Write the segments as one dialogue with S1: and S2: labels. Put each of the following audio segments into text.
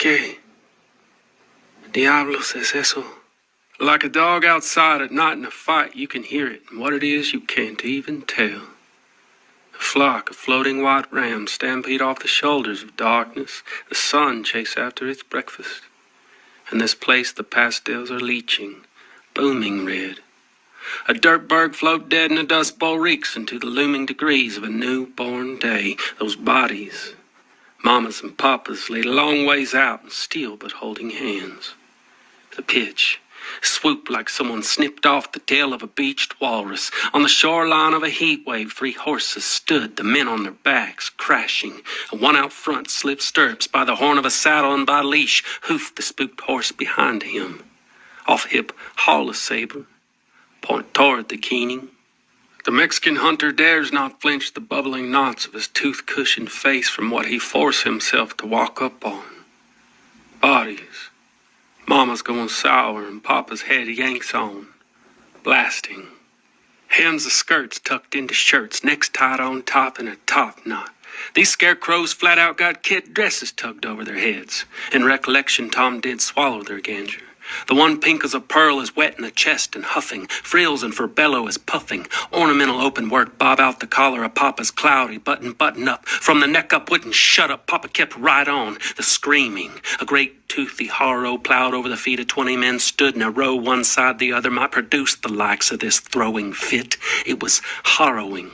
S1: ¿Qué? Diablos es eso? Like a dog outside at night in a fight, you can hear it, and what it is you can't even tell. A flock of floating white rams stampede off the shoulders of darkness, the sun chase after its breakfast. In this place the pastels are leaching, booming red. A dirt berg float dead in a dust bowl reeks into the looming degrees of a newborn day. Those bodies, mamas and papas, laid a long ways out and still but holding hands. The pitch swooped like someone snipped off the tail of a beached walrus. On the shoreline of a heat wave, 3 horses stood, the men on their backs, crashing. And one out front slipped stirrups by the horn of a saddle and by leash, hoofed the spooked horse behind him. Off hip, haul a saber, point toward the keening. The Mexican hunter dares not flinch the bubbling knots of his tooth-cushioned face from what he forced himself to walk up on. Bodies. Mama's going sour and Papa's head yanks on, blasting. Hems of skirts tucked into shirts, necks tied on top in a top knot. These scarecrows flat out got kid dresses tugged over their heads. In recollection, Tom did swallow their ganger. The one pink as a pearl is wet in the chest and huffing. Frills and furbellow is puffing. Ornamental open work bob out the collar of Papa's cloudy button up. From the neck up wouldn't shut up. Papa kept right on. The screaming. A great toothy harrow plowed over the feet of 20 men stood in a row one side the other might produce the likes of this throwing fit. It was harrowing.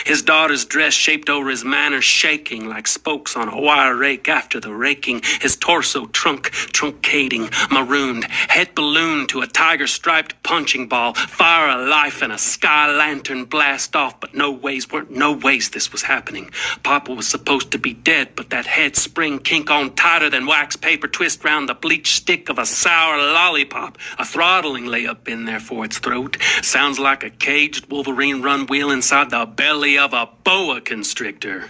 S1: His daughter's dress shaped over his manner, shaking like spokes on a wire rake after the raking. His torso truncating, marooned, head ballooned to a tiger-striped punching ball. Fire of life and a sky lantern blast off, but weren't no ways this was happening. Papa was supposed to be dead, but that head spring kink on tighter than wax paper twist round the bleached stick of a sour lollipop. A throttling lay up in there for its throat. Sounds like a caged Wolverine run wheel inside the belly of a boa constrictor.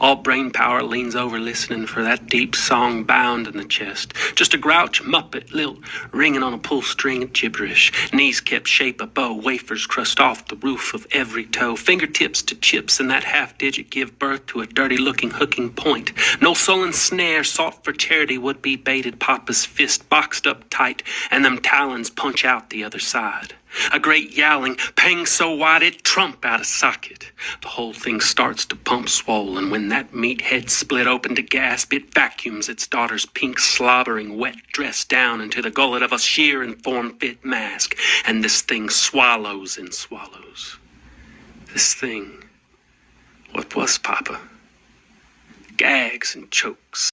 S1: All brain power leans over listening for that deep song bound in the chest. Just a grouch muppet lilt ringing on a pull string of gibberish. Knees kept shape a bow, wafers crust off the roof of every toe. Fingertips to chips in that half-digit give birth to a dirty-looking hooking point. No sullen snare sought for charity would be baited. Papa's fist boxed up tight, and them talons punch out the other side. A great yowling, pang so wide it trump out of socket. The whole thing starts to pump swollen. When that meathead split open to gasp, it vacuums its daughter's pink slobbering wet dress down into the gullet of a sheer and form-fit mask. And this thing swallows and swallows. This thing, what was Papa? Gags and chokes.